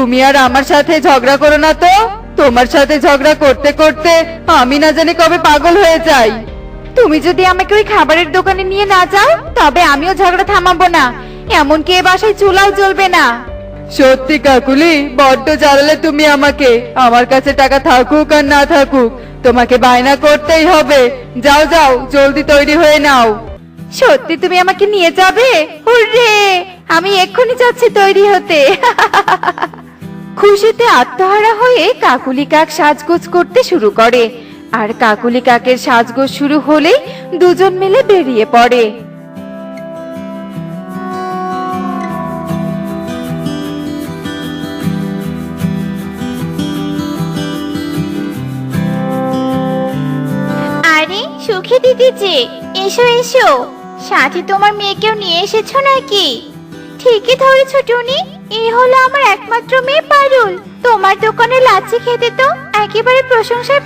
তুমি আর আমার সাথে ঝগড়া করো না তো। তোমার সাথে ঝগড়া করতে করতে আমি না জানি কবে পাগল হয়ে যাই। তুমি যদি আমাকে ওই খাবারের দোকানে নিয়ে না যাও তবে আমিও ঝগড়া থামাবো না, এমনকি এ বাসায় চুলাও জ্বলবে না। সত্যি কাকুলি, বড্ড জ্বালালে তুমি আমাকে। আমার কাছে টাকা থাকুক আর না থাকুক, তোমাকে বায়না করতেই হবে। যাও যাও, জলদি তৈরি হয়ে নাও। সত্যি তুমি আমাকে নিয়ে যাবে? হুররে, আমি এক্ষুনি যাচ্ছি তৈরি হতে। খুশিতে আত্মহারা হয়ে কাকুলি কাক সাজগোজ করতে শুরু করে, আর কাকুলি কাকের সাজগোজ শুরু হলেই দুজন মিলে বেরিয়ে পড়ে। আরে সুখী দিদি যে, এসো এসো। সাথে তোমার মেয়েকেও নিয়ে এসেছো নাকি? ঠিকই ধরেছো টুনি, এই হলো আমার একমাত্র মেয়ে পারুল। তোমার দোকানে লাচ্ছি খেতে তো একেবারে প্রশংসায়